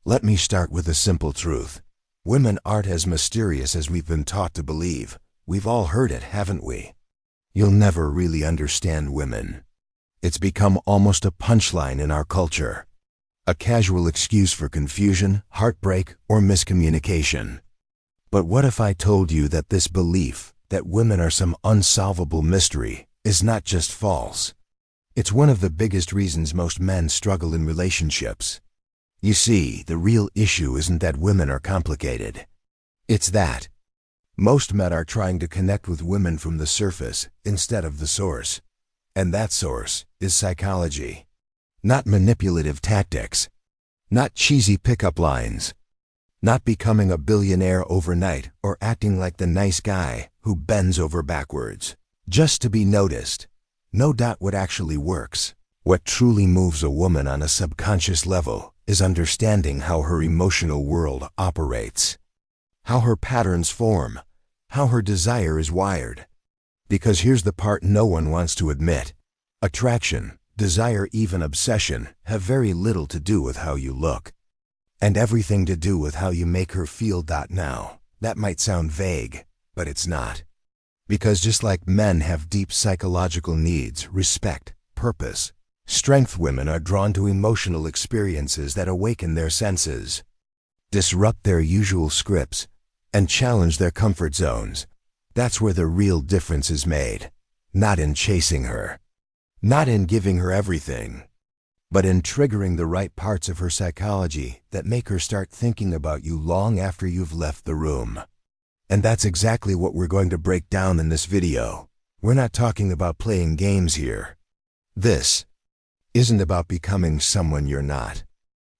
Let me start with a simple truth. Women aren't as mysterious as we've been taught to believe. We've all heard it, haven't we? You'll never really understand women. It's become almost a punchline in our culture. A casual excuse for confusion, heartbreak, or miscommunication. But what if I told you that this belief, that women are some unsolvable mystery, is not just false? It's one of the biggest reasons most men struggle in relationships. You see, the real issue isn't that women are complicated. It's that most men are trying to connect with women from the surface instead of the source. And that source is psychology. Not manipulative tactics. Not cheesy pickup lines. Not becoming a billionaire overnight or acting like the nice guy who bends over backwards just to be noticed. No doubt what actually works. What truly moves a woman on a subconscious level is understanding how her emotional world operates, how her patterns form, how her desire is wired. Because here's the part no one wants to admit. Attraction, desire, even obsession have very little to do with how you look. And everything to do with how you make her feel. Now, that might sound vague, but it's not. Because just like men have deep psychological needs, respect, purpose, strength, women are drawn to emotional experiences that awaken their senses, disrupt their usual scripts, and challenge their comfort zones. That's where the real difference is made. Not in chasing her. Not in giving her everything. But in triggering the right parts of her psychology that make her start thinking about you long after you've left the room. And that's exactly what we're going to break down in this video. We're not talking about playing games here. This isn't about becoming someone you're not.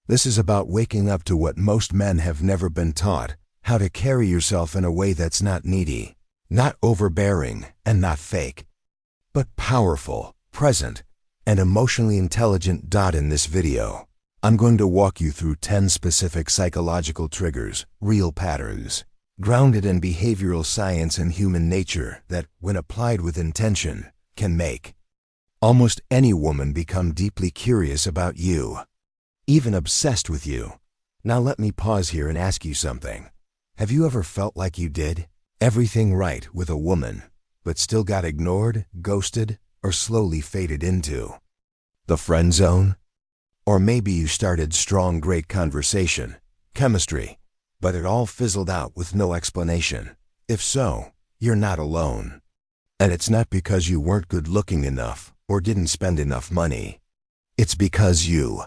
This is about waking up to what most men have never been taught, how to carry yourself in a way that's not needy, not overbearing, and not fake, but powerful, present, and emotionally intelligent. In this video, I'm going to walk you through 10 specific psychological triggers, real patterns, grounded in behavioral science and human nature that, when applied with intention, can make almost any woman become deeply curious about you, even obsessed with you. Now let me pause here and ask you something. Have you ever felt like you did everything right with a woman, but still got ignored, ghosted, or slowly faded into the friend zone? Or maybe you started strong, great conversation, chemistry, but it all fizzled out with no explanation. If so, you're not alone. And it's not because you weren't good looking enough or didn't spend enough money. It's because you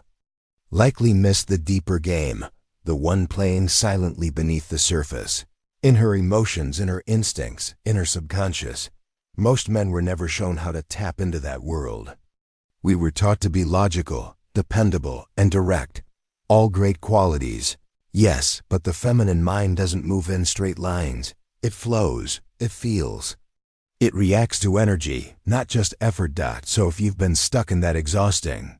likely missed the deeper game, the one playing silently beneath the surface, in her emotions, in her instincts, in her subconscious. Most men were never shown how to tap into that world. We were taught to be logical, dependable, and direct. All great qualities. Yes, but the feminine mind doesn't move in straight lines. It flows, it feels. It reacts to energy, not just effort. So if you've been stuck in that exhausting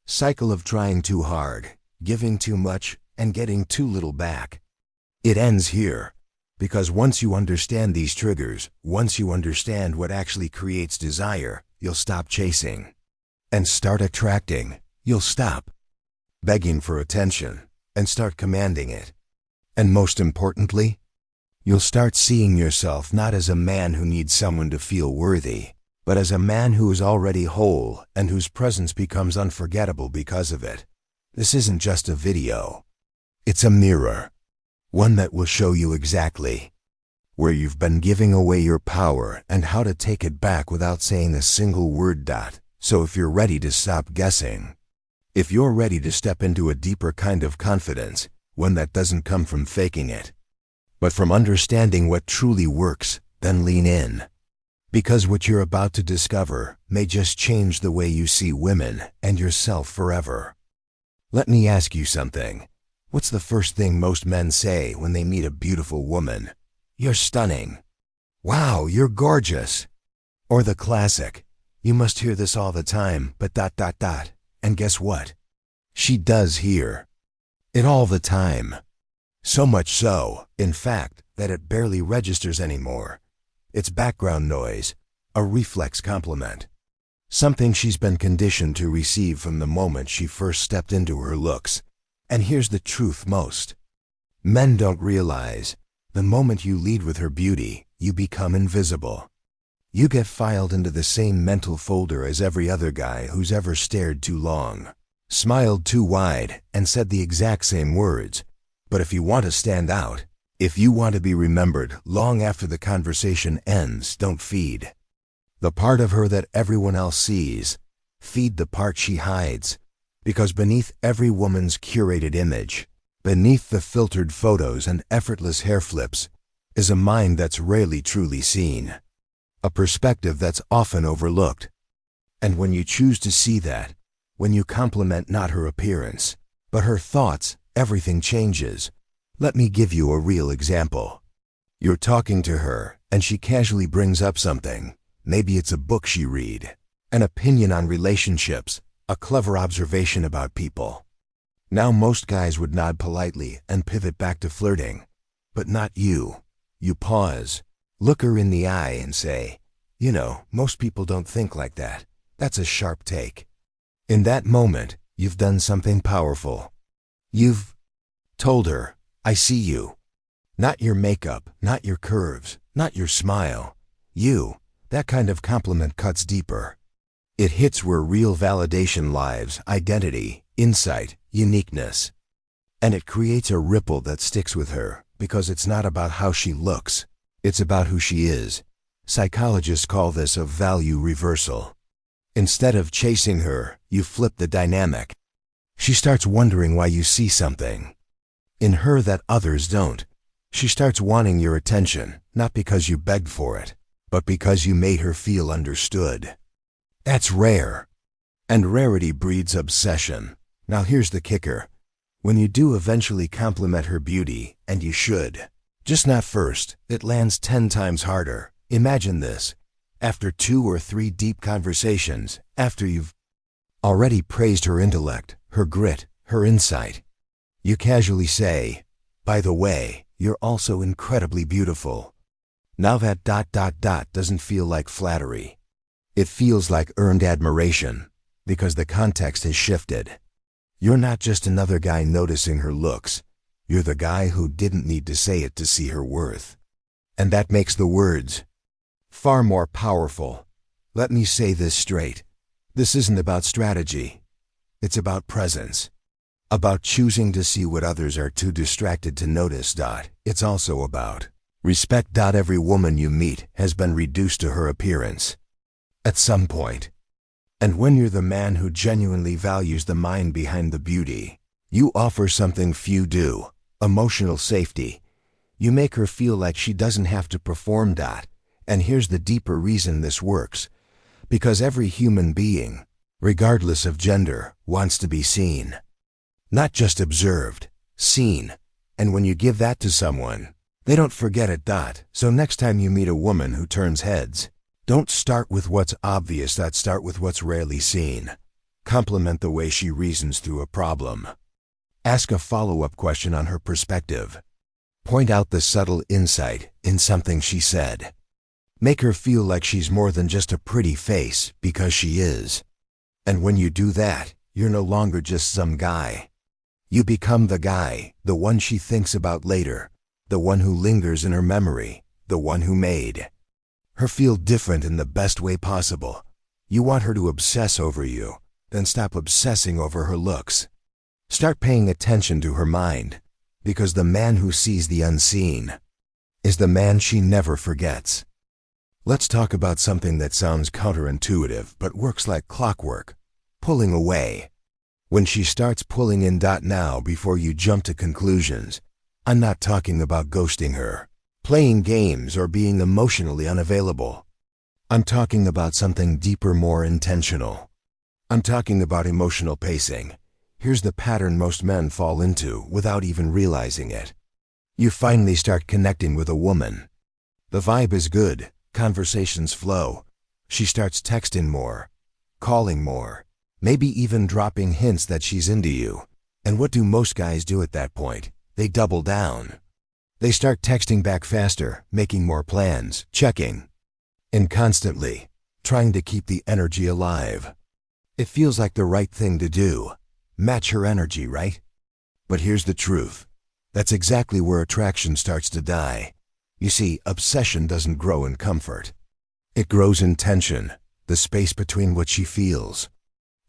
cycle of trying too hard, giving too much, and getting too little back, it ends here. Because once you understand these triggers, once you understand what actually creates desire, you'll stop chasing and start attracting. You'll stop begging for attention and start commanding it. And most importantly, you'll start seeing yourself not as a man who needs someone to feel worthy, but as a man who is already whole and whose presence becomes unforgettable because of it. This isn't just a video. It's a mirror. One that will show you exactly where you've been giving away your power and how to take it back without saying a single word. So if you're ready to stop guessing, if you're ready to step into a deeper kind of confidence, one that doesn't come from faking it, but from understanding what truly works, then lean in. Because what you're about to discover may just change the way you see women and yourself forever. Let me ask you something. What's the first thing most men say when they meet a beautiful woman? You're stunning. Wow, you're gorgeous. Or the classic, you must hear this all the time, but ... And guess what? She does hear it all the time. So much so, in fact, that it barely registers anymore. It's background noise, a reflex compliment. Something she's been conditioned to receive from the moment she first stepped into her looks. And here's the truth most men don't realize. The moment you lead with her beauty, you become invisible. You get filed into the same mental folder as every other guy who's ever stared too long, smiled too wide, and said the exact same words. But if you want to stand out, if you want to be remembered long after the conversation ends, don't feed the part of her that everyone else sees. Feed the part she hides. Because beneath every woman's curated image, beneath the filtered photos and effortless hair flips, is a mind that's rarely truly seen. A perspective that's often overlooked. And when you choose to see that, when you compliment not her appearance, but her thoughts, everything changes. Let me give you a real example. You're talking to her, and she casually brings up something. Maybe it's a book she read, an opinion on relationships, a clever observation about people. Now most guys would nod politely and pivot back to flirting. But not you. You pause, look her in the eye and say, "You know, most people don't think like that. That's a sharp take." In that moment, you've done something powerful. You've told her, "I see you." Not your makeup, not your curves, not your smile. You. That kind of compliment cuts deeper. It hits where real validation lives, identity, insight, uniqueness. And it creates a ripple that sticks with her, because it's not about how she looks, it's about who she is. Psychologists call this a value reversal. Instead of chasing her, you flip the dynamic. She starts wondering why you see something in her that others don't. She starts wanting your attention, not because you begged for it, but because you made her feel understood. That's rare. And rarity breeds obsession. Now here's the kicker. When you do eventually compliment her beauty, and you should, just not first, it lands 10 times harder. Imagine this. After 2 or 3 deep conversations, after you've already praised her intellect, her grit, her insight, you casually say, "By the way, you're also incredibly beautiful." Now that ... doesn't feel like flattery. It feels like earned admiration, because the context has shifted. You're not just another guy noticing her looks. You're the guy who didn't need to say it to see her worth. And that makes the words far more powerful. Let me say this straight. This isn't about strategy. It's about presence. About choosing to see what others are too distracted to notice. It's also about respect. Every woman you meet has been reduced to her appearance at some point. And when you're the man who genuinely values the mind behind the beauty, you offer something few do: emotional safety. You make her feel like she doesn't have to perform. And here's the deeper reason this works. Because every human being, regardless of gender, wants to be seen. Not just observed, seen. And when you give that to someone, they don't forget it. So next time you meet a woman who turns heads, don't start with what's obvious. Start with what's rarely seen. Compliment the way she reasons through a problem. Ask a follow-up question on her perspective. Point out the subtle insight in something she said. Make her feel like she's more than just a pretty face, because she is. And when you do that, you're no longer just some guy. You become the guy, the one she thinks about later, the one who lingers in her memory, the one who made her feel different in the best way possible. You want her to obsess over you, then stop obsessing over her looks. Start paying attention to her mind, because the man who sees the unseen is the man she never forgets. Let's talk about something that sounds counterintuitive but works like clockwork: pulling away. When she starts pulling in. Now, before you jump to conclusions, I'm not talking about ghosting her, playing games, or being emotionally unavailable. I'm talking about something deeper, more intentional. I'm talking about emotional pacing. Here's the pattern most men fall into without even realizing it. You finally start connecting with a woman. The vibe is good, conversations flow. She starts texting more, calling more, maybe even dropping hints that she's into you. And what do most guys do at that point? They double down. They start texting back faster, making more plans, checking in constantly, trying to keep the energy alive. It feels like the right thing to do. Match her energy, right? But here's the truth. That's exactly where attraction starts to die. You see, obsession doesn't grow in comfort. It grows in tension, the space between what she feels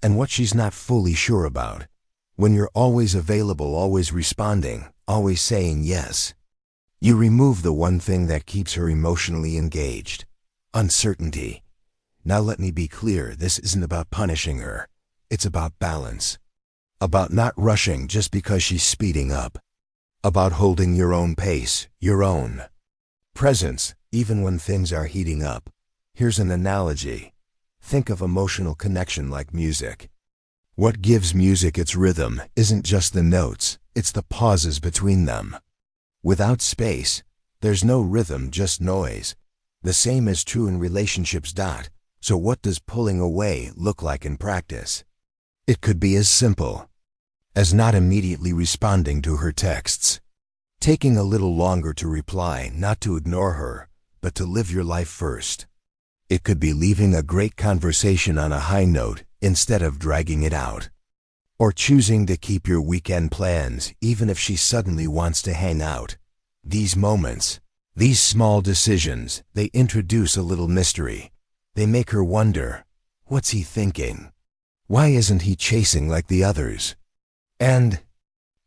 and what she's not fully sure about. When you're always available, always responding, always saying yes, you remove the one thing that keeps her emotionally engaged: uncertainty. Now let me be clear, this isn't about punishing her. It's about balance. About not rushing just because she's speeding up. About holding your own pace, your own presence, even when things are heating up. Here's an analogy. Think of emotional connection like music. What gives music its rhythm isn't just the notes, it's the pauses between them. Without space, there's no rhythm, just noise. The same is true in relationships. So what does pulling away look like in practice? It could be as simple as not immediately responding to her texts. Taking a little longer to reply, not to ignore her, but to live your life first. It could be leaving a great conversation on a high note instead of dragging it out. Or choosing to keep your weekend plans even if she suddenly wants to hang out. These moments, these small decisions, they introduce a little mystery. They make her wonder, what's he thinking? Why isn't he chasing like the others? And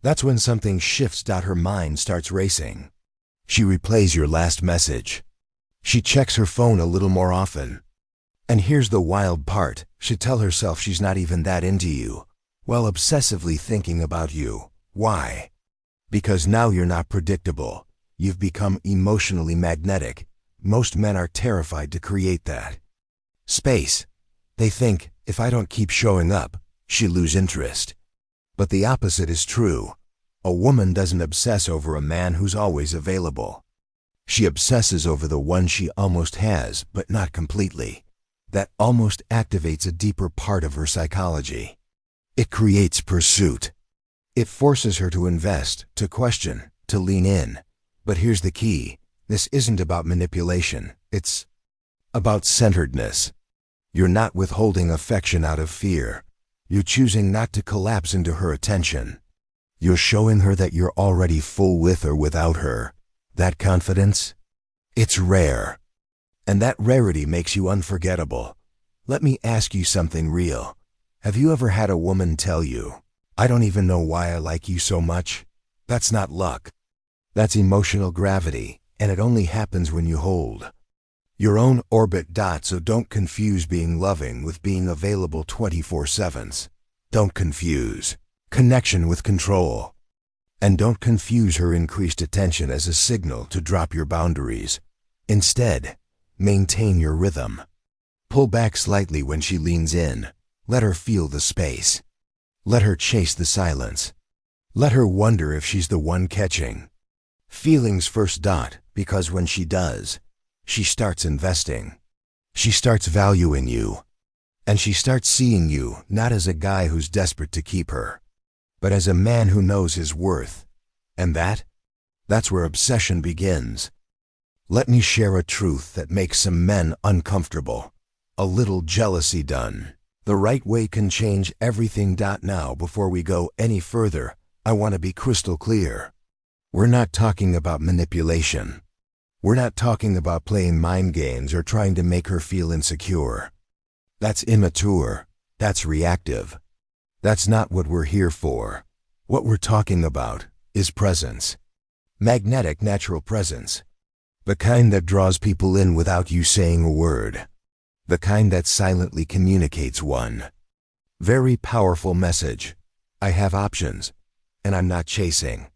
that's when something shifts. Her mind starts racing. She replays your last message. She checks her phone a little more often. And here's the wild part. She'll tell herself she's not even that into you, while obsessively thinking about you. Why? Because now you're not predictable. You've become emotionally magnetic. Most men are terrified to create that space. They think, if I don't keep showing up, she'll lose interest. But the opposite is true. A woman doesn't obsess over a man who's always available. She obsesses over the one she almost has, but not completely. That almost activates a deeper part of her psychology. It creates pursuit. It forces her to invest, to question, to lean in. But here's the key. This isn't about manipulation. It's about centeredness. You're not withholding affection out of fear. You're choosing not to collapse into her attention. You're showing her that you're already full with or without her. That confidence? It's rare. And that rarity makes you unforgettable. Let me ask you something real. Have you ever had a woman tell you, I don't even know why I like you so much? That's not luck. That's emotional gravity, and it only happens when you hold your own orbit. So don't confuse being loving with being available 24/7. Don't confuse connection with control. And don't confuse her increased attention as a signal to drop your boundaries. Instead, maintain your rhythm. Pull back slightly when she leans in. Let her feel the space. Let her chase the silence. Let her wonder if she's the one catching feelings first. Because when she does, she starts investing. She starts valuing you. And she starts seeing you not as a guy who's desperate to keep her, but as a man who knows his worth. And that's where obsession begins. Let me share a truth that makes some men uncomfortable. A little jealousy done the right way can change everything. Now, before we go any further, I want to be crystal clear. We're not talking about manipulation. We're not talking about playing mind games or trying to make her feel insecure. That's immature. That's reactive. That's not what we're here for. What we're talking about is presence. Magnetic, natural presence. The kind that draws people in without you saying a word. The kind that silently communicates one very powerful message. I have options, and I'm not chasing.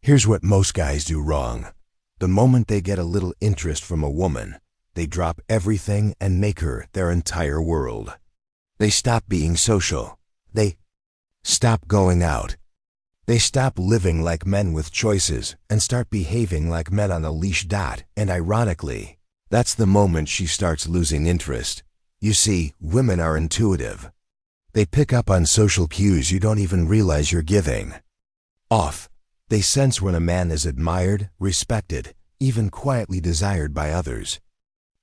Here's what most guys do wrong. The moment they get a little interest from a woman, they drop everything and make her their entire world. They stop being social. They stop going out. They stop living like men with choices and start behaving like men on a leash. And ironically, that's the moment she starts losing interest. You see, women are intuitive. They pick up on social cues you don't even realize you're giving off. They sense when a man is admired, respected, even quietly desired by others.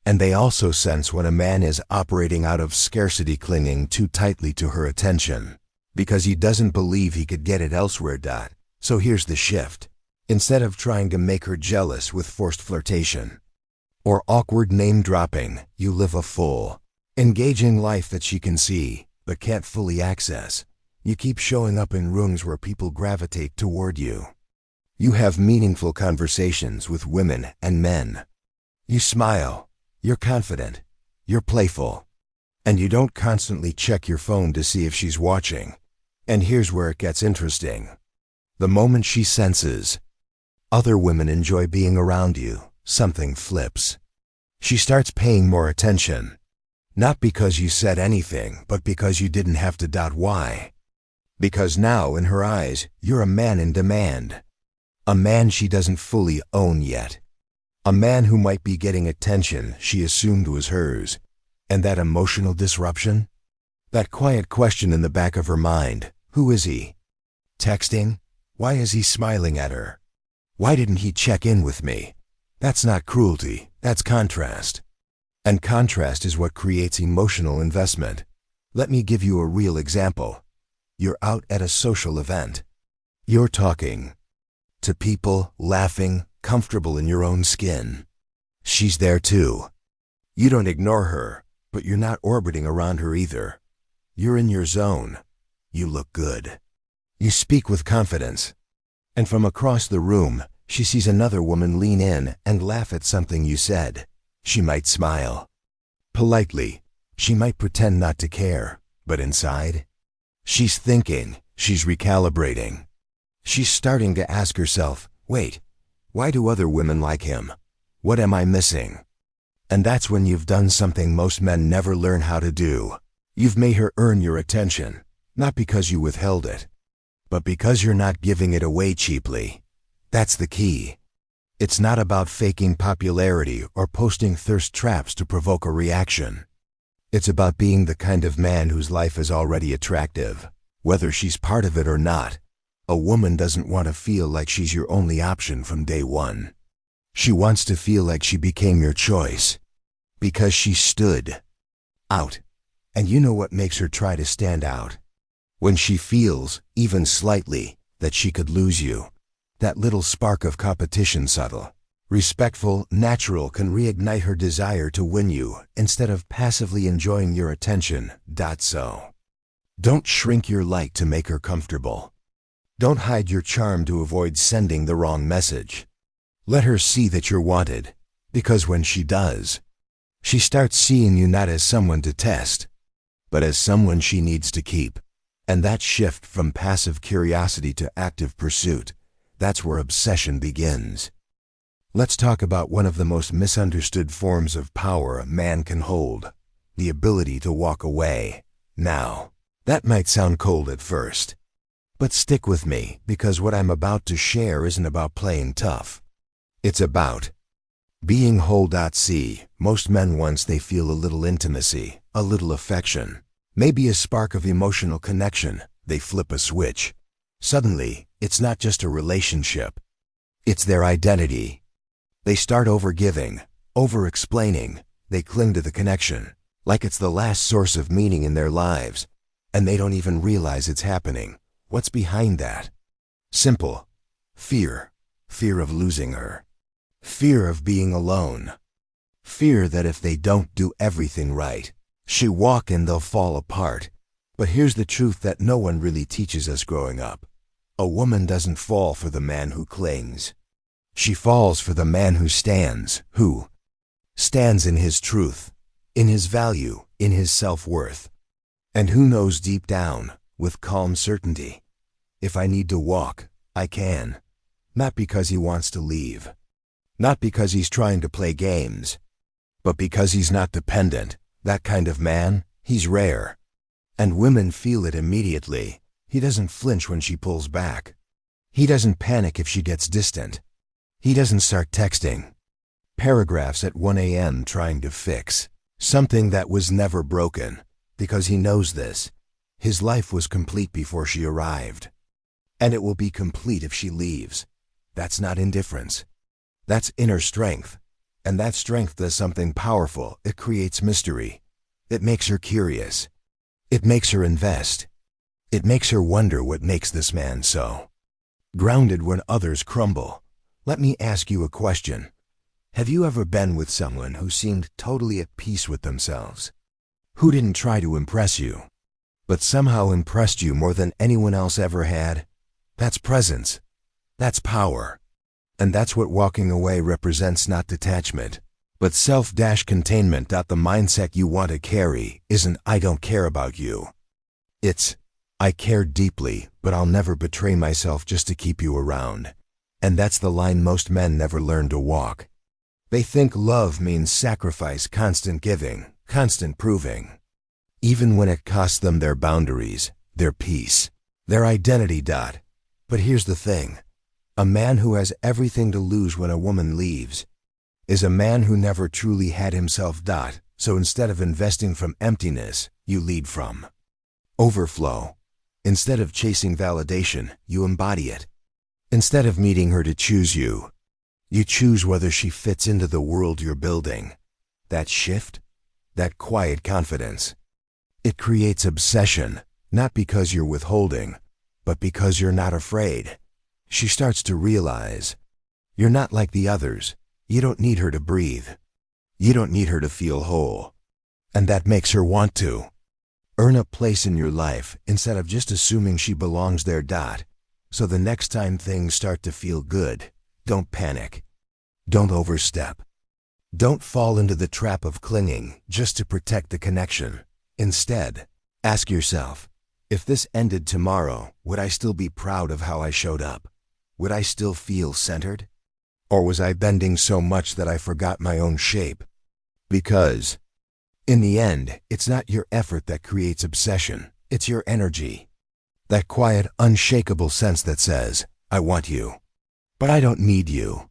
And they also sense when a man is operating out of scarcity, clinging too tightly to her attention, because he doesn't believe he could get it elsewhere. So here's the shift. Instead of trying to make her jealous with forced flirtation or awkward name-dropping, you live a full, engaging life that she can see but can't fully access. You keep showing up in rooms where people gravitate toward you. You have meaningful conversations with women and men. You smile, you're confident, you're playful, and you don't constantly check your phone to see if she's watching. And here's where it gets interesting. The moment she senses other women enjoy being around you, something flips. She starts paying more attention. Not because you said anything, but because you didn't have to doubt why. Because now, in her eyes, you're a man in demand. A man she doesn't fully own yet. A man who might be getting attention she assumed was hers. And that emotional disruption? That quiet question in the back of her mind, who is he? Texting? Why is he smiling at her? Why didn't he check in with me? That's not cruelty, that's contrast. And contrast is what creates emotional investment. Let me give you a real example. You're out at a social event. You're talking to people, laughing, comfortable in your own skin. She's there too. You don't ignore her, but you're not orbiting around her either. You're in your zone. You look good. You speak with confidence. And from across the room, she sees another woman lean in and laugh at something you said. She might smile politely. She might pretend not to care, but inside, she's thinking, she's recalibrating. She's starting to ask herself, wait, why do other women like him? What am I missing? And that's when you've done something most men never learn how to do. You've made her earn your attention, not because you withheld it, but because you're not giving it away cheaply. That's the key. It's not about faking popularity or posting thirst traps to provoke a reaction. It's about being the kind of man whose life is already attractive, whether she's part of it or not. A woman doesn't want to feel like she's your only option from day one. She wants to feel like she became your choice, because she stood out. And you know what makes her try to stand out? When she feels, even slightly, that she could lose you. That little spark of competition, subtle, respectful, natural, can reignite her desire to win you instead of passively enjoying your attention. So, don't shrink your light to make her comfortable. Don't hide your charm to avoid sending the wrong message. Let her see that you're wanted, because when she does, she starts seeing you not as someone to test, but as someone she needs to keep. And that shift from passive curiosity to active pursuit, that's where obsession begins. Let's talk about one of the most misunderstood forms of power a man can hold, the ability to walk away. Now, that might sound cold at first, but stick with me, because what I'm about to share isn't about playing tough. It's about being whole. See, most men, once they feel a little intimacy, a little affection, maybe a spark of emotional connection, they flip a switch. Suddenly, it's not just a relationship. It's their identity. They start over-giving, over-explaining. They cling to the connection, like it's the last source of meaning in their lives. And they don't even realize it's happening. What's behind that? Simple. Fear. Fear of losing her. Fear of being alone. Fear that if they don't do everything right, she'll walk and they'll fall apart. But here's the truth that no one really teaches us growing up. A woman doesn't fall for the man who clings. She falls for the man who stands in his truth, in his value, in his self-worth. And who knows deep down, with calm certainty, if I need to walk, I can. Not because he wants to leave. Not because he's trying to play games. But because he's not dependent. That kind of man, he's rare. And women feel it immediately. He doesn't flinch when she pulls back. He doesn't panic if she gets distant. He doesn't start texting paragraphs at 1 a.m. trying to fix something that was never broken, because he knows this. His life was complete before she arrived. And it will be complete if she leaves. That's not indifference. That's inner strength. And that strength does something powerful. It creates mystery. It makes her curious. It makes her invest. It makes her wonder what makes this man so Grounded when others crumble. Let me ask you a question. Have you ever been with someone who seemed totally at peace with themselves? Who didn't try to impress you, but somehow impressed you more than anyone else ever had? That's presence. That's power. And that's what walking away represents, not detachment, but self-containment. The mindset you want to carry isn't "I don't care about you." It's "I care deeply, but I'll never betray myself just to keep you around." And that's the line most men never learn to walk. They think love means sacrifice, constant giving, constant proving, even when it costs them their boundaries, their peace, their identity. But here's the thing. A man who has everything to lose when a woman leaves is a man who never truly had himself. So instead of investing from emptiness, you lead from overflow. Instead of chasing validation, you embody it. Instead of meeting her to choose you, you choose whether she fits into the world you're building. That shift, that quiet confidence, it creates obsession, not because you're withholding, but because you're not afraid. She starts to realize you're not like the others. You don't need her to breathe. You don't need her to feel whole. And that makes her want to earn a place in your life instead of just assuming she belongs there. So the next time things start to feel good, don't panic. Don't overstep. Don't fall into the trap of clinging just to protect the connection. Instead, ask yourself, if this ended tomorrow, would I still be proud of how I showed up? Would I still feel centered? Or was I bending so much that I forgot my own shape? Because, in the end, it's not your effort that creates obsession, it's your energy. That quiet, unshakable sense that says, "I want you, but I don't need you."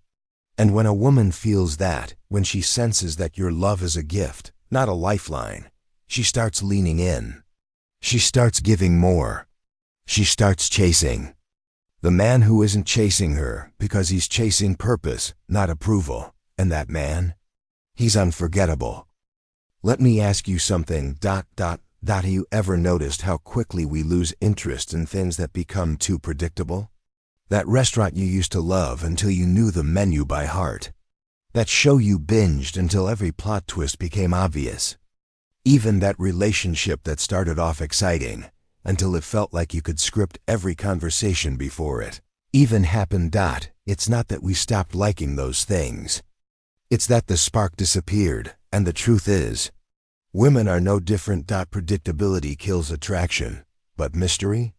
And when a woman feels that, when she senses that your love is a gift, not a lifeline, she starts leaning in. She starts giving more. She starts chasing. The man who isn't chasing her because he's chasing purpose, not approval. And that man, he's unforgettable. Let me ask you something. Have you ever noticed how quickly we lose interest in things that become too predictable? That restaurant you used to love until you knew the menu by heart. That show you binged until every plot twist became obvious. Even that relationship that started off exciting until it felt like you could script every conversation before it even happened. It's not that we stopped liking those things. It's that the spark disappeared, and the truth is, women are no different. Predictability kills attraction, but mystery?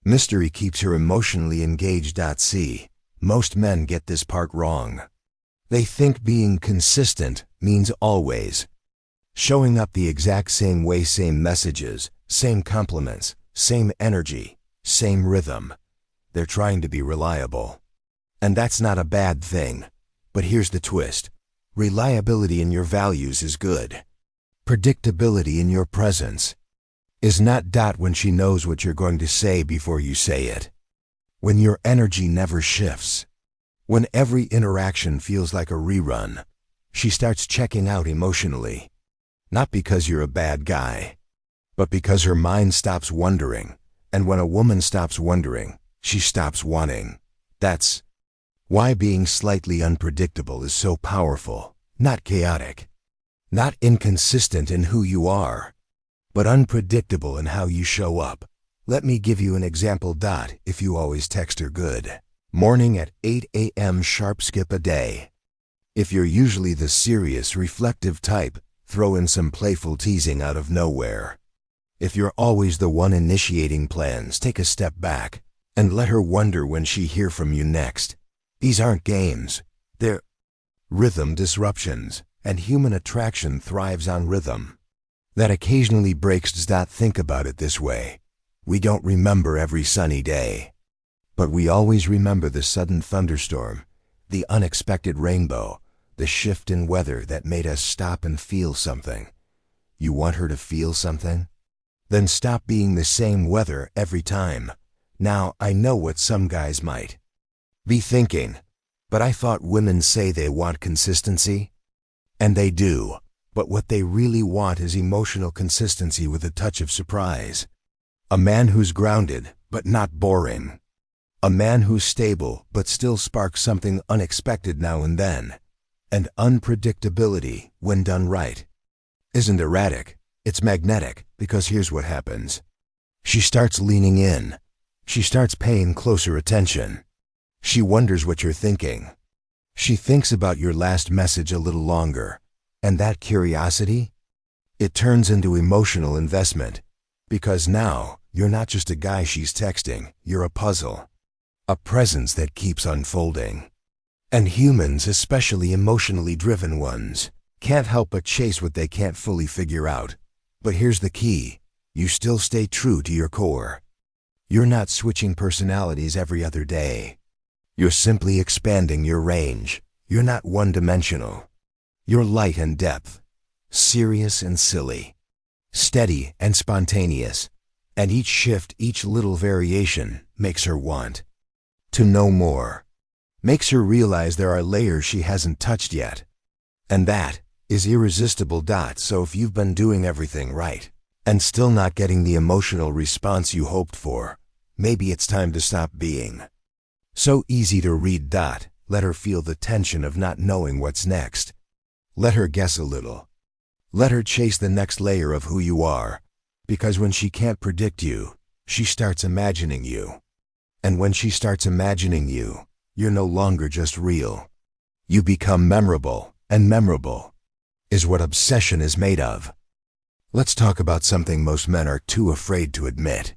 Mystery keeps her emotionally engaged. See, most men get this part wrong. They think being consistent means always showing up the exact same way, same messages, same compliments, same energy, same rhythm. They're trying to be reliable. And that's not a bad thing. But here's the twist. Reliability in your values is good. Predictability in your presence is not. When she knows what you're going to say before you say it. When your energy never shifts. When every interaction feels like a rerun. She starts checking out emotionally. Not because you're a bad guy, but because her mind stops wondering. And when a woman stops wondering, she stops wanting. That's why being slightly unpredictable is so powerful. Not chaotic. Not inconsistent in who you are, but unpredictable in how you show up. Let me give you an example. If you always text her good morning at 8 a.m. sharp, skip a day. If you're usually the serious, reflective type, throw in some playful teasing out of nowhere. If you're always the one initiating plans, take a step back and let her wonder when she hear from you next. These aren't games. They're rhythm disruptions, and human attraction thrives on rhythm. That occasionally breaks. Think about it this way. We don't remember every sunny day, but we always remember the sudden thunderstorm, the unexpected rainbow, the shift in weather that made us stop and feel something. You want her to feel something? Then stop being the same weather every time. Now, I know what some guys might be thinking, but I thought women say they want consistency. And they do, but what they really want is emotional consistency with a touch of surprise. A man who's grounded, but not boring. A man who's stable but still sparks something unexpected now and then. And unpredictability, when done right, isn't erratic, it's magnetic, because here's what happens. She starts leaning in. She starts paying closer attention. She wonders what you're thinking. She thinks about your last message a little longer. And that curiosity? It turns into emotional investment. Because now, you're not just a guy she's texting, you're a puzzle. A presence that keeps unfolding. And humans, especially emotionally driven ones, can't help but chase what they can't fully figure out. But here's the key. You still stay true to your core. You're not switching personalities every other day. You're simply expanding your range. You're not one-dimensional. You're light and depth, serious and silly, steady and spontaneous. And each shift, each little variation, makes her want to know more. Makes her realize there are layers she hasn't touched yet. And that is irresistible. So if you've been doing everything right and still not getting the emotional response you hoped for, maybe it's time to stop being so easy to read. Let her feel the tension of not knowing what's next. Let her guess a little. Let her chase the next layer of who you are. Because when she can't predict you, she starts imagining you. And when she starts imagining you, you're no longer just real. You become memorable, and memorable is what obsession is made of. Let's talk about something most men are too afraid to admit.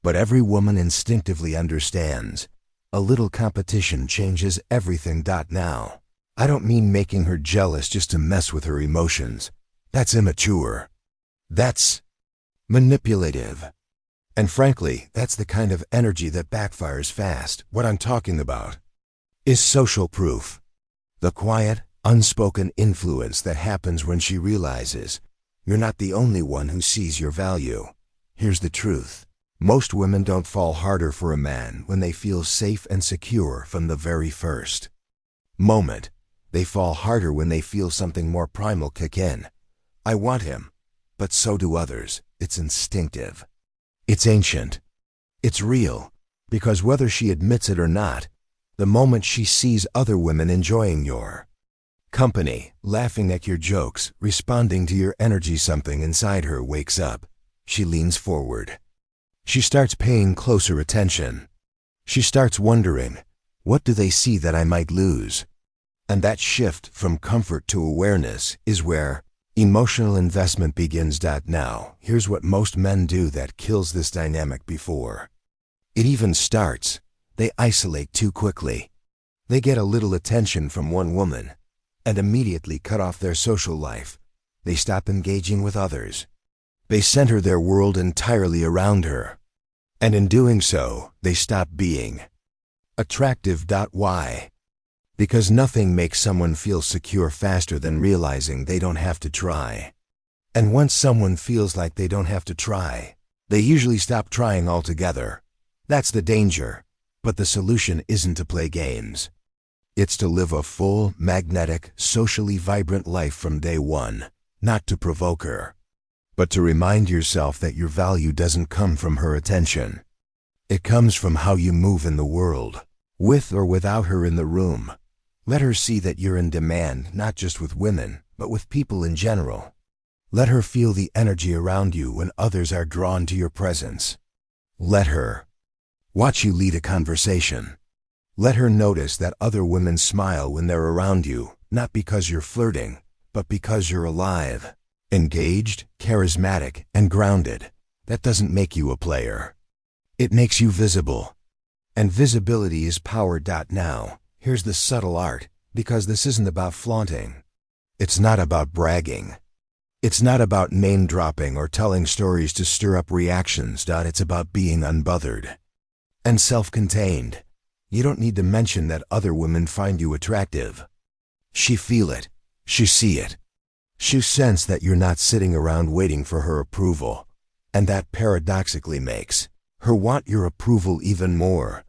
But every woman instinctively understands. A little competition changes everything. Now, I don't mean making her jealous just to mess with her emotions. That's immature. That's manipulative. And frankly, that's the kind of energy that backfires fast. What I'm talking about is social proof. The quiet, unspoken influence that happens when she realizes you're not the only one who sees your value. Here's the truth. Most women don't fall harder for a man when they feel safe and secure from the very first moment. They fall harder when they feel something more primal kick in. I want him, but so do others. It's instinctive. It's ancient. It's real. Because whether she admits it or not, the moment she sees other women enjoying your company, laughing at your jokes, responding to your energy, something inside her wakes up. She leans forward. She starts paying closer attention. She starts wondering, what do they see that I might lose? And that shift from comfort to awareness is where emotional investment begins. Now, here's what most men do that kills this dynamic before it even starts. They isolate too quickly. They get a little attention from one woman and immediately cut off their social life. They stop engaging with others. They center their world entirely around her. And in doing so, they stop being attractive. Why? Because nothing makes someone feel secure faster than realizing they don't have to try. And once someone feels like they don't have to try, they usually stop trying altogether. That's the danger. But the solution isn't to play games. It's to live a full, magnetic, socially vibrant life from day one. Not to provoke her, but to remind yourself that your value doesn't come from her attention. It comes from how you move in the world, with or without her in the room. Let her see that you're in demand, not just with women, but with people in general. Let her feel the energy around you when others are drawn to your presence. Let her watch you lead a conversation. Let her notice that other women smile when they're around you, not because you're flirting, but because you're alive, engaged, charismatic, and grounded. That doesn't make you a player. It makes you visible. And visibility is power. Now, here's the subtle art, because this isn't about flaunting. It's not about bragging. It's not about name-dropping or telling stories to stir up reactions. It's about being unbothered and self-contained. You don't need to mention that other women find you attractive. She feel it. She see it. She sense that you're not sitting around waiting for her approval. And that paradoxically makes her want your approval even more.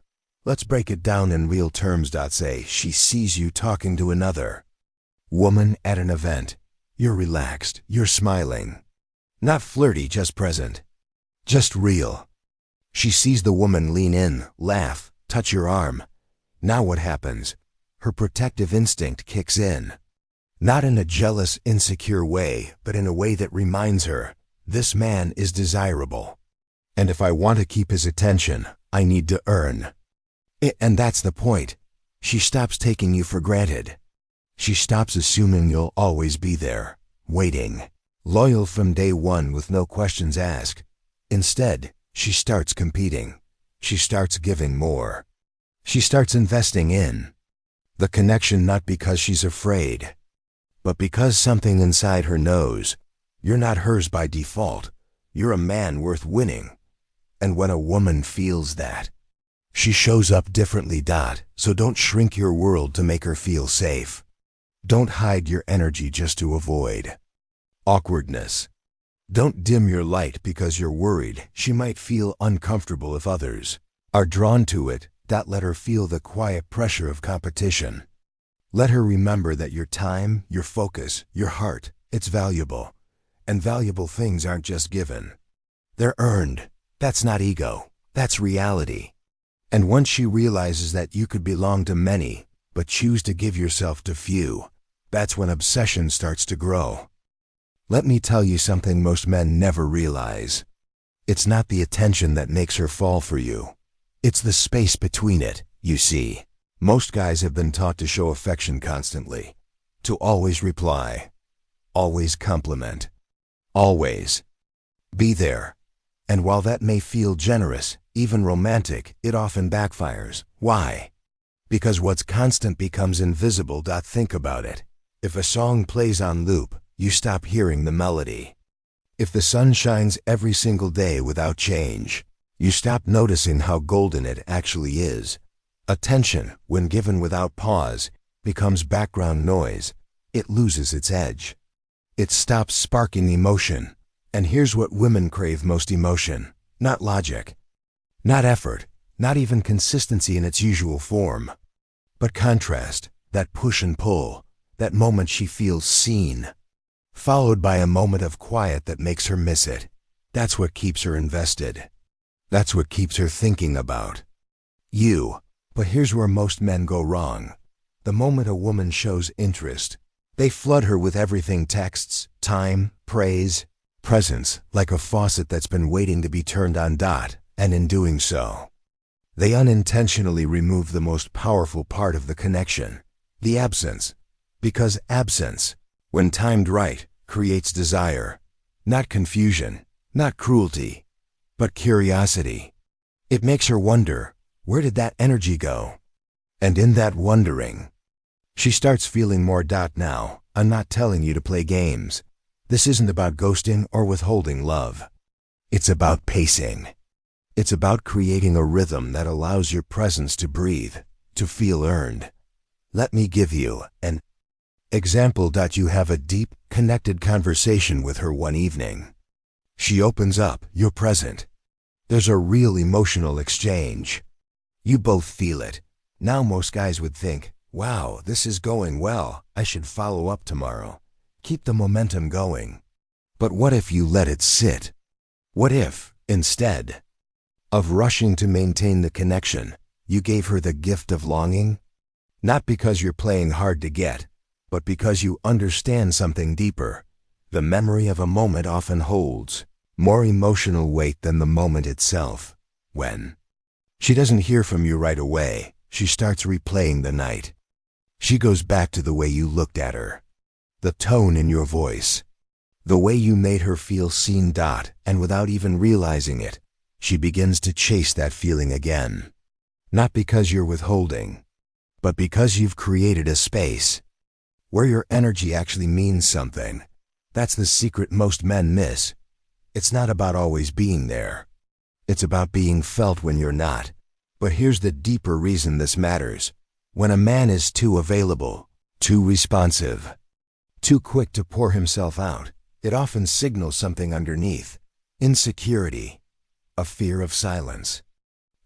Let's break it down in real terms. Say she sees you talking to another woman at an event. You're relaxed. You're smiling. Not flirty, just present. Just real. She sees the woman lean in, laugh, touch your arm. Now what happens? Her protective instinct kicks in. Not in a jealous, insecure way, but in a way that reminds her, this man is desirable. And if I want to keep his attention, I need to earn. And that's the point. She stops taking you for granted. She stops assuming you'll always be there, waiting, loyal from day one with no questions asked. Instead, she starts competing. She starts giving more. She starts investing in the connection, not because she's afraid, but because something inside her knows you're not hers by default. You're a man worth winning. And when a woman feels that, she shows up differently. So don't shrink your world to make her feel safe. Don't hide your energy just to avoid awkwardness. Don't dim your light because you're worried she might feel uncomfortable if others are drawn to it. Let her feel the quiet pressure of competition. Let her remember that your time, your focus, your heart, it's valuable. And valuable things aren't just given. They're earned. That's not ego. That's reality. And once she realizes that you could belong to many, but choose to give yourself to few, that's when obsession starts to grow. Let me tell you something most men never realize. It's not the attention that makes her fall for you. It's the space between it, you see. Most guys have been taught to show affection constantly, to always reply, always compliment, always be there. And while that may feel generous, even romantic, it often backfires. Why? Because what's constant becomes invisible. Think about it. If a song plays on loop, you stop hearing the melody. If the sun shines every single day without change, you stop noticing how golden it actually is. Attention, when given without pause, becomes background noise. It loses its edge. It stops sparking emotion. And here's what women crave most: emotion, not logic, not effort, not even consistency in its usual form, but contrast, that push and pull, that moment she feels seen, followed by a moment of quiet that makes her miss it. That's what keeps her invested. That's what keeps her thinking about you. But here's where most men go wrong. The moment a woman shows interest, they flood her with everything: texts, time, praise, presence, like a faucet that's been waiting to be turned on. And in doing so, they unintentionally remove the most powerful part of the connection, the absence. Because absence, when timed right, creates desire. Not confusion, not cruelty, but curiosity. It makes her wonder, where did that energy go? And in that wondering, she starts feeling more. Now, I'm not telling you to play games. This isn't about ghosting or withholding love. It's about pacing. It's about creating a rhythm that allows your presence to breathe, to feel earned. Let me give you an example. You have a deep, connected conversation with her one evening. She opens up, you're present. There's a real emotional exchange. You both feel it. Now most guys would think, wow, this is going well, I should follow up tomorrow. Keep the momentum going. But what if you let it sit? What if, instead of rushing to maintain the connection, you gave her the gift of longing? Not because you're playing hard to get, but because you understand something deeper. The memory of a moment often holds more emotional weight than the moment itself. When she doesn't hear from you right away, she starts replaying the night. She goes back to the way you looked at her, the tone in your voice, the way you made her feel seen. And without even realizing it, she begins to chase that feeling again. Not because you're withholding, but because you've created a space where your energy actually means something. That's the secret most men miss. It's not about always being there. It's about being felt when you're not. But here's the deeper reason this matters. When a man is too available, too responsive, too quick to pour himself out, it often signals something underneath. Insecurity, a fear of silence,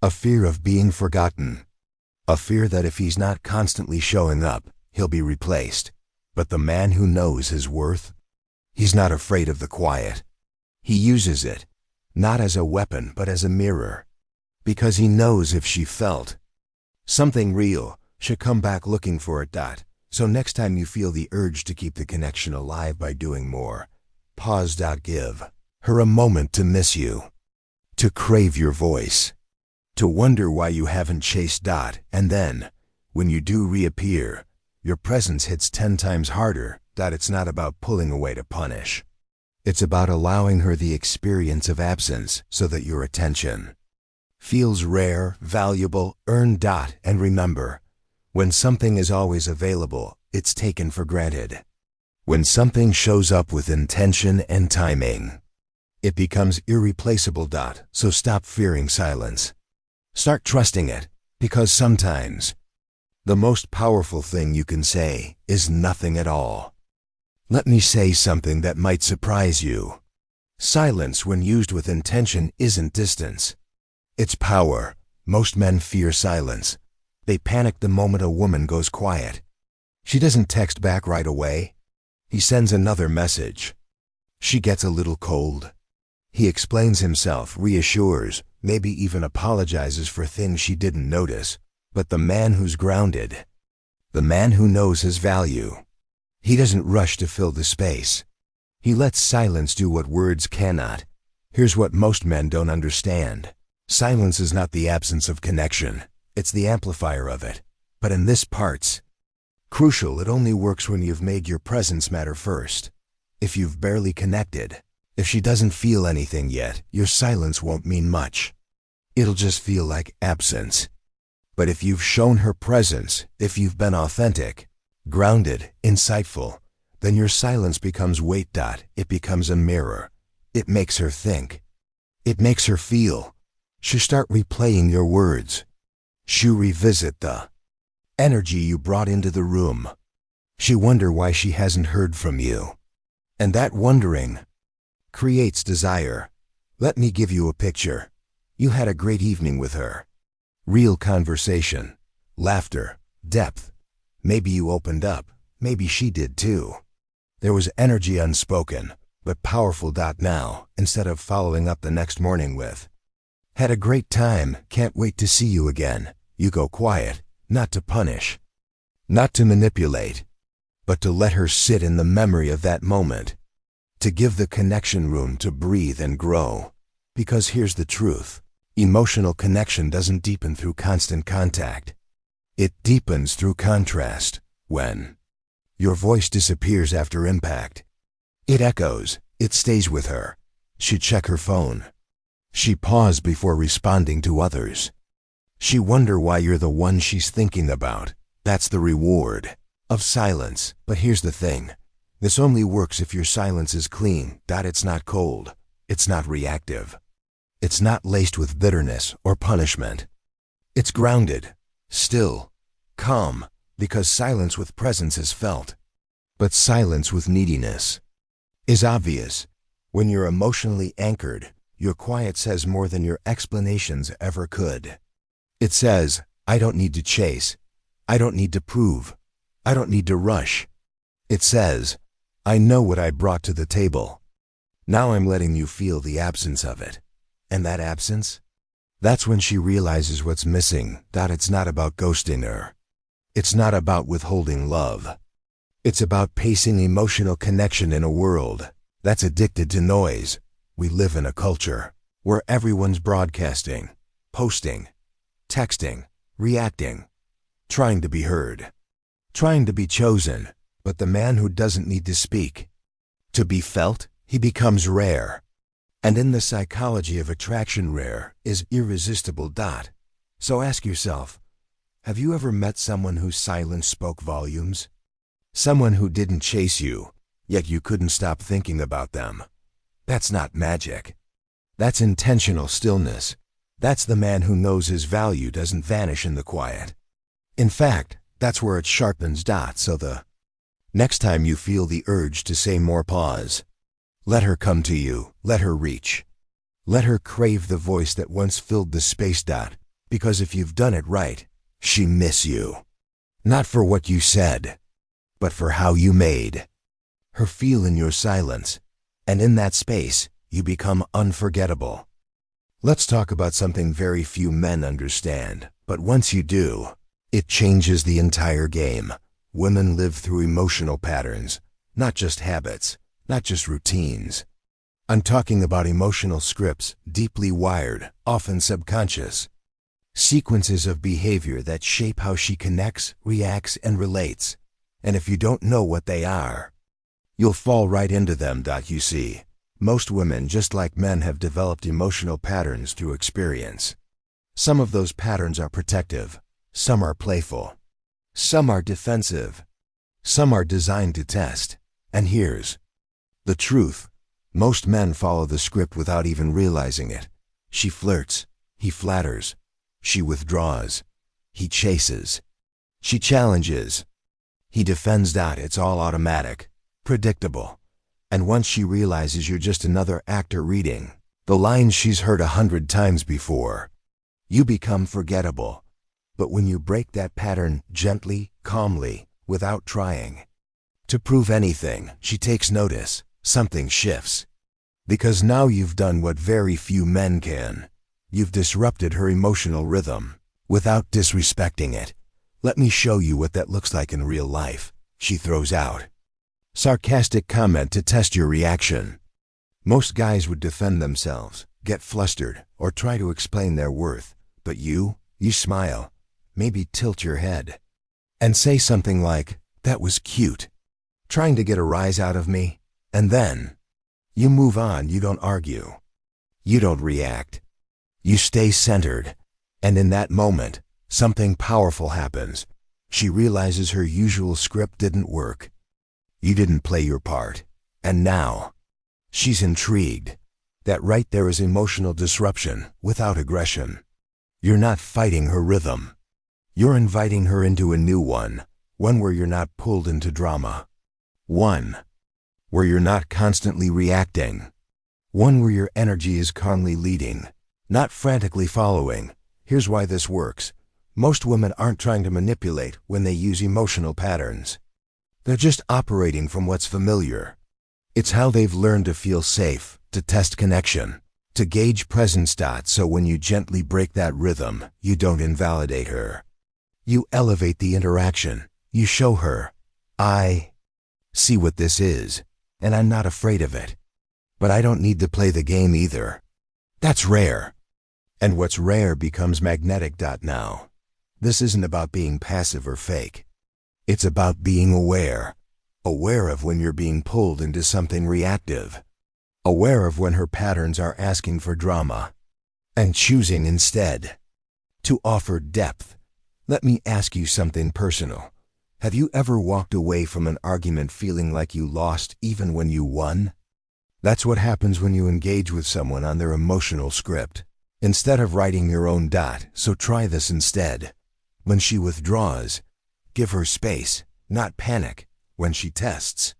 a fear of being forgotten, a fear that if he's not constantly showing up, he'll be replaced. But the man who knows his worth, he's not afraid of the quiet. He uses it, not as a weapon but as a mirror. Because he knows if she felt Something real should come back looking for it. So next time you feel the urge to keep the connection alive by doing more, pause. Give her a moment to miss you, to crave your voice, to wonder why you haven't chased. And then, when you do reappear, your presence hits 10 times harder. It's not about pulling away to punish. It's about allowing her the experience of absence so that your attention feels rare, valuable, earned. And remember, when something is always available, it's taken for granted. When something shows up with intention and timing, it becomes irreplaceable. So stop fearing silence. Start trusting it, because sometimes the most powerful thing you can say is nothing at all. Let me say something that might surprise you. Silence, when used with intention, isn't distance. It's power. Most men fear silence. They panic the moment a woman goes quiet. She doesn't text back right away. He sends another message. She gets a little cold. He explains himself, reassures, maybe even apologizes for things she didn't notice. But the man who's grounded, the man who knows his value, he doesn't rush to fill the space. He lets silence do what words cannot. Here's what most men don't understand. Silence is not the absence of connection. It's the amplifier of it. But in this part's crucial, it only works when you've made your presence matter first. If you've barely connected, if she doesn't feel anything yet, your silence won't mean much. It'll just feel like absence. But if you've shown her presence, if you've been authentic, grounded, insightful, then your silence becomes weight. It becomes a mirror. It makes her think. It makes her feel. She'll start replaying your words. She'll revisit the energy you brought into the room. She'll wonder why she hasn't heard from you. And that wondering creates desire. Let me give you a picture. You had a great evening with her. Real conversation, laughter, depth. Maybe you opened up. Maybe she did too. There was energy, unspoken, but powerful. Now, instead of following up the next morning with, "Had a great time, can't wait to see you again," you go quiet, not to punish, not to manipulate, but to let her sit in the memory of that moment, to give the connection room to breathe and grow. Because here's the truth. Emotional connection doesn't deepen through constant contact. It deepens through contrast. When your voice disappears after impact, it echoes, it stays with her. She'd check her phone. She paused before responding to others. She wonder why you're the one she's thinking about. That's the reward of silence. But here's the thing. This only works if your silence is clean. It's not cold. It's not reactive. It's not laced with bitterness or punishment. It's grounded, still, calm, because silence with presence is felt. But silence with neediness is obvious. When you're emotionally anchored, your quiet says more than your explanations ever could. It says, "I don't need to chase. I don't need to prove. I don't need to rush." It says, "I know what I brought to the table. Now I'm letting you feel the absence of it." And that absence? That's when she realizes what's missing. It's not about ghosting her. It's not about withholding love. It's about pacing emotional connection in a world that's addicted to noise. We live in a culture where everyone's broadcasting, posting, texting, reacting, trying to be heard, trying to be chosen. But the man who doesn't need to speak, to be felt, he becomes rare. And in the psychology of attraction, rare is irresistible. So ask yourself, have you ever met someone whose silence spoke volumes? Someone who didn't chase you, yet you couldn't stop thinking about them. That's not magic. That's intentional stillness. That's the man who knows his value doesn't vanish in the quiet. In fact, that's where it sharpens. So the next time you feel the urge to say more, pause. Let her come to you. Let her reach. Let her crave the voice that once filled the space. Because if you've done it right, she miss you. Not for what you said, but for how you made her feel in your silence. And in that space, you become unforgettable. Let's talk about something very few men understand, but once you do, it changes the entire game. Women live through emotional patterns, not just habits, not just routines. I'm talking about emotional scripts, deeply wired, often subconscious. Sequences of behavior that shape how she connects, reacts, and relates. And if you don't know what they are, you'll fall right into them. You see, most women, just like men, have developed emotional patterns through experience. Some of those patterns are protective, some are playful, some are defensive, some are designed to test. And here's the truth. Most men follow the script without even realizing it. She flirts, he flatters. She withdraws, he chases. She challenges, he defends. It's all automatic, predictable. And once she realizes you're just another actor reading the lines she's heard 100 times before, you become forgettable. But when you break that pattern gently, calmly, without trying to prove anything, she takes notice. Something shifts. Because now you've done what very few men can. You've disrupted her emotional rhythm without disrespecting it. Let me show you what that looks like in real life. She throws out sarcastic comment to test your reaction. Most guys would defend themselves, get flustered, or try to explain their worth. But you smile, maybe tilt your head, and say something like, "That was cute," trying to get a rise out of me. And then you move on. You don't argue. You don't react. You stay centered. And in that moment, something powerful happens. She realizes her usual script didn't work. You didn't play your part. And now, she's intrigued. That right there is emotional disruption without aggression. You're not fighting her rhythm. You're inviting her into a new one where you're not pulled into drama. One where you're not constantly reacting. One where your energy is calmly leading, not frantically following. Here's why this works. Most women aren't trying to manipulate when they use emotional patterns. They're just operating from what's familiar. It's how they've learned to feel safe, to test connection, to gauge presence. So when you gently break that rhythm, you don't invalidate her. You elevate the interaction. You show her, "I see what this is, and I'm not afraid of it. But I don't need to play the game either." That's rare. And what's rare becomes magnetic. Now, this isn't about being passive or fake. It's about being aware. Aware of when you're being pulled into something reactive. Aware of when her patterns are asking for drama. And choosing instead to offer depth. Let me ask you something personal. Have you ever walked away from an argument feeling like you lost even when you won? That's what happens when you engage with someone on their emotional script, instead of writing your own. So try this instead. When she withdraws, give her space, not panic. When she tests,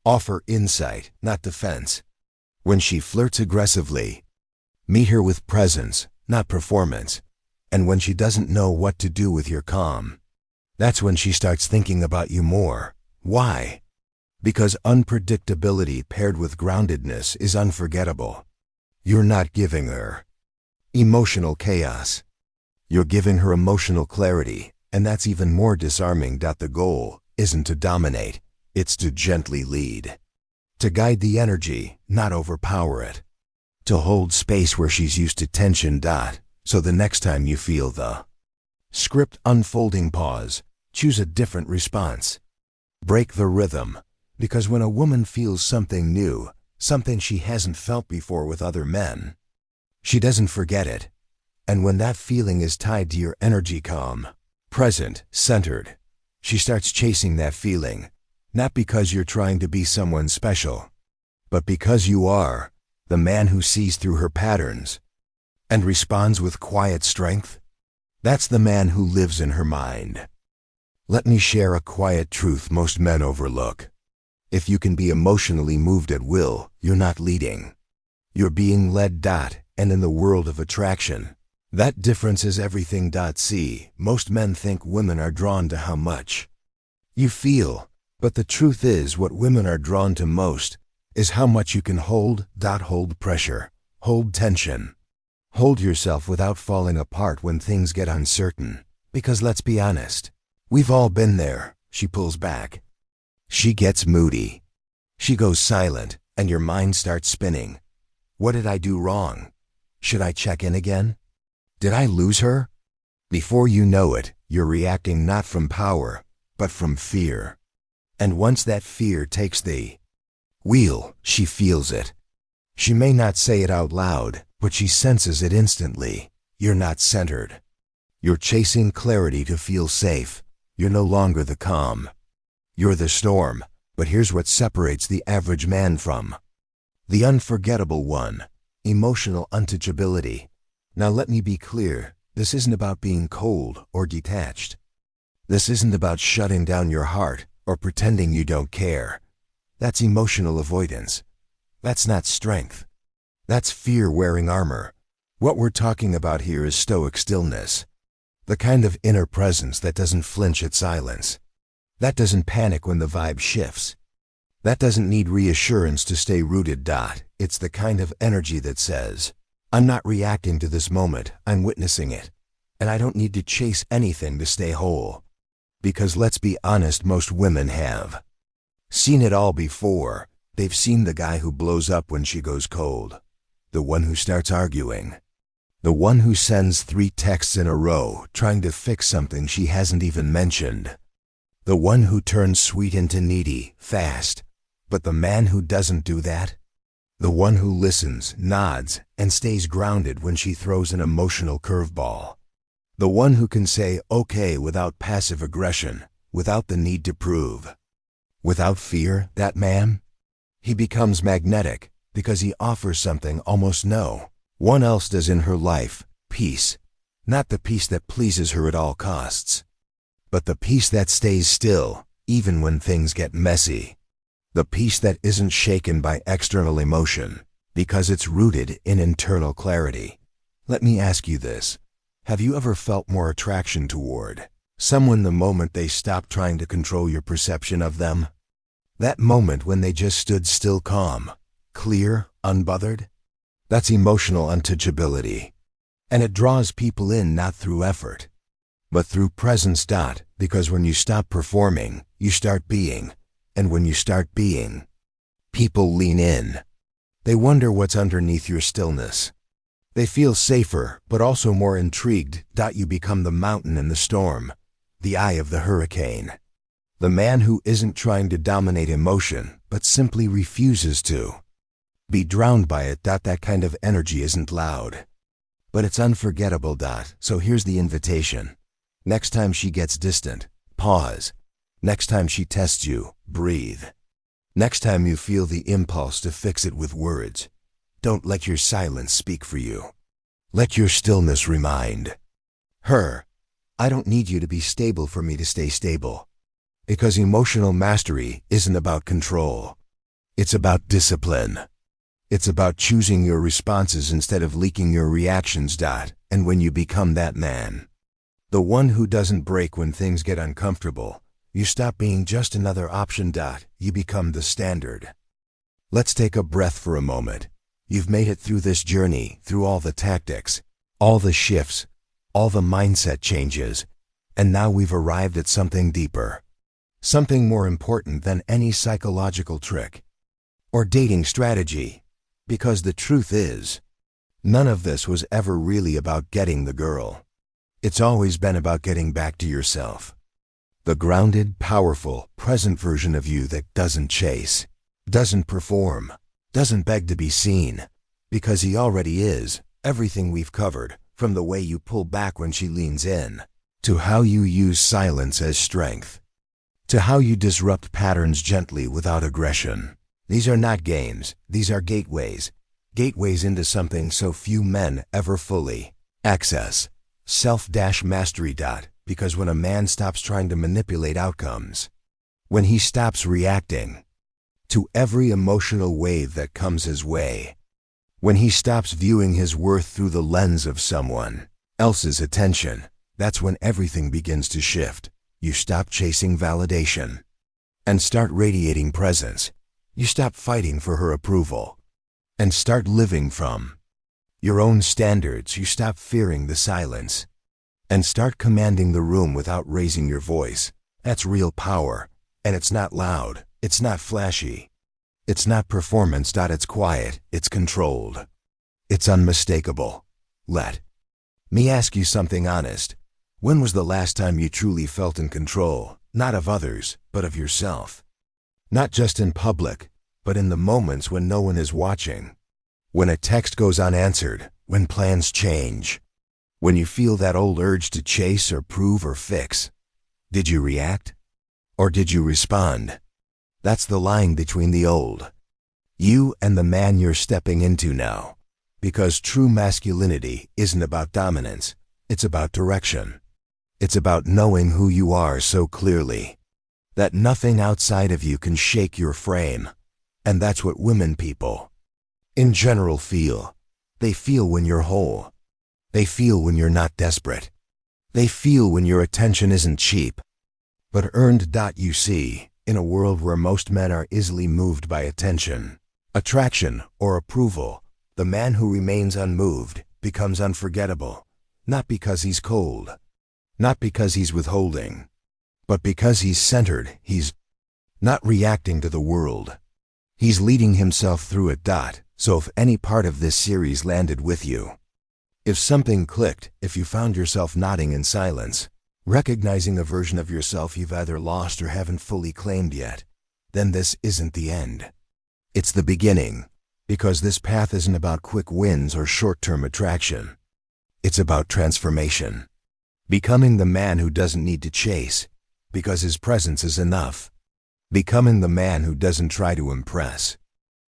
offer insight, not defense. When she flirts aggressively, meet her with presence, not performance. And when she doesn't know what to do with your calm, that's when she starts thinking about you more. Why? Because unpredictability paired with groundedness is unforgettable. You're not giving her emotional chaos. You're giving her emotional clarity, and that's even more disarming. The goal isn't to dominate, it's to gently lead. To guide the energy, not overpower it. To hold space where she's used to tension. So the next time you feel the script unfolding, pause, choose a different response. Break the rhythm, because when a woman feels something new, something she hasn't felt before with other men, she doesn't forget it. And when that feeling is tied to your energy, calm, present, centered, she starts chasing that feeling, not because you're trying to be someone special, but because you are the man who sees through her patterns and responds with quiet strength. That's the man who lives in her mind. Let me share a quiet truth most men overlook. If you can be emotionally moved at will, you're not leading. You're being led. And in the world of attraction, that difference is everything. See, most men think women are drawn to how much you feel, but the truth is what women are drawn to most is how much you can hold. Hold pressure, hold tension, Hold yourself without falling apart when things get uncertain. Because let's be honest, we've all been there. She pulls back. She gets moody. She goes silent, and your mind starts spinning. What did I do wrong? Should I check in again? Did I lose her? Before you know it, you're reacting not from power, but from fear. And once that fear takes the wheel, she feels it. She may not say it out loud, but she senses it instantly. You're not centered. You're chasing clarity to feel safe. You're no longer the calm. You're the storm. But here's what separates the average man from the unforgettable one: emotional untouchability. Now let me be clear, this isn't about being cold or detached. This isn't about shutting down your heart or pretending you don't care. That's emotional avoidance. That's not strength. That's fear wearing armor. What we're talking about here is stoic stillness. The kind of inner presence that doesn't flinch at silence. That doesn't panic when the vibe shifts. That doesn't need reassurance to stay rooted. It's the kind of energy that says, I'm not reacting to this moment, I'm witnessing it. And I don't need to chase anything to stay whole. Because let's be honest, most women have seen it all before. They've seen the guy who blows up when she goes cold. The one who starts arguing. The one who sends 3 texts in a row trying to fix something she hasn't even mentioned. The one who turns sweet into needy, fast. But the man who doesn't do that? The one who listens, nods, and stays grounded when she throws an emotional curveball. The one who can say okay without passive aggression, without the need to prove. Without fear, that man? He becomes magnetic because he offers something almost no one else does in her life: peace. Not the peace that pleases her at all costs, but the peace that stays still, even when things get messy. The peace that isn't shaken by external emotion, because it's rooted in internal clarity. Let me ask you this. Have you ever felt more attraction toward someone the moment they stopped trying to control your perception of them? That moment when they just stood still, calm, clear, unbothered? That's emotional untouchability. And it draws people in not through effort, but through presence. Because when you stop performing, you start being. And when you start being, people lean in. They wonder what's underneath your stillness. They feel safer, but also more intrigued. You become the mountain in the storm, the eye of the hurricane. The man who isn't trying to dominate emotion, but simply refuses to be drowned by it. That kind of energy isn't loud, but it's unforgettable. So here's the invitation. Next time she gets distant, pause. Next time she tests you, breathe. Next time you feel the impulse to fix it with words, don't let your silence speak for you. Let your stillness remind her, I don't need you to be stable for me to stay stable. Because emotional mastery isn't about control. It's about discipline. It's about choosing your responses instead of leaking your reactions. And when you become that man, the one who doesn't break when things get uncomfortable, you stop being just another option. You become the standard. Let's take a breath for a moment. You've made it through this journey, through all the tactics, all the shifts, all the mindset changes, and now we've arrived at something deeper. Something more important than any psychological trick or dating strategy. Because the truth is, none of this was ever really about getting the girl. It's always been about getting back to yourself. The grounded, powerful, present version of you that doesn't chase, doesn't perform, doesn't beg to be seen, because he already is. Everything we've covered, from the way you pull back when she leans in, to how you use silence as strength, to how you disrupt patterns gently without aggression. These are not games, these are gateways. Gateways into something so few men ever fully access. Self-mastery. Because when a man stops trying to manipulate outcomes, when he stops reacting to every emotional wave that comes his way, when he stops viewing his worth through the lens of someone else's attention, that's when everything begins to shift. You stop chasing validation and start radiating presence. You stop fighting for her approval and start living from your own standards, you stop fearing the silence and start commanding the room without raising your voice. That's real power, and it's not loud, it's not flashy, it's not performance. It's quiet, it's controlled, it's unmistakable. Let me ask you something honest. When was the last time you truly felt in control, not of others, but of yourself? Not just in public, but in the moments when no one is watching. When a text goes unanswered, when plans change, when you feel that old urge to chase or prove or fix. Did you react? Or did you respond? That's the line between the old you and the man you're stepping into now. Because true masculinity isn't about dominance, it's about direction. It's about knowing who you are so clearly that nothing outside of you can shake your frame. And that's what women people in general feel. They feel when you're whole. They feel when you're not desperate. They feel when your attention isn't cheap, but earned. You see, in a world where most men are easily moved by attention, attraction, or approval, the man who remains unmoved becomes unforgettable. Not because he's cold, not because he's withholding, but because he's centered. He's not reacting to the world. He's leading himself through it. So if any part of this series landed with you, if something clicked, if you found yourself nodding in silence, recognizing a version of yourself you've either lost or haven't fully claimed yet, then this isn't the end. It's the beginning, because this path isn't about quick wins or short-term attraction. It's about transformation. Becoming the man who doesn't need to chase, because his presence is enough. Becoming the man who doesn't try to impress,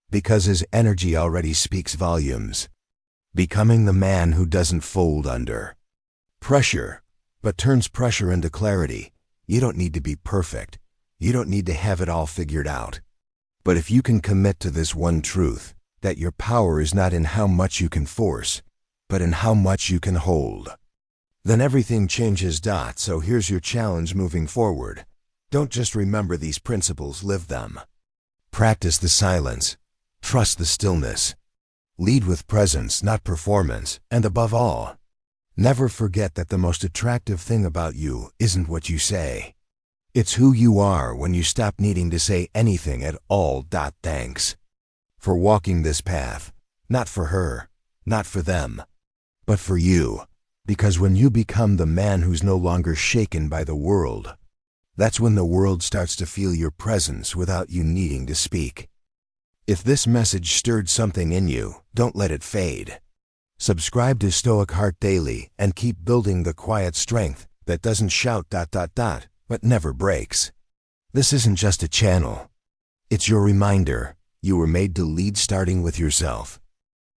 because his energy already speaks volumes. Becoming the man who doesn't fold under pressure, but turns pressure into clarity. You don't need to be perfect. You don't need to have it all figured out. But if you can commit to this one truth, that your power is not in how much you can force, but in how much you can hold, then everything changes. So here's your challenge moving forward. Don't just remember these principles, live them. Practice the silence. Trust the stillness. Lead with presence, not performance. And above all, never forget that the most attractive thing about you isn't what you say. It's who you are when you stop needing to say anything at all. Thanks for walking this path. Not for her, not for them, but for you. Because when you become the man who's no longer shaken by the world, that's when the world starts to feel your presence without you needing to speak. If this message stirred something in you, don't let it fade. Subscribe to Stoic Heart Daily and keep building the quiet strength that doesn't shout ... but never breaks. This isn't just a channel. It's your reminder. You were made to lead, starting with yourself.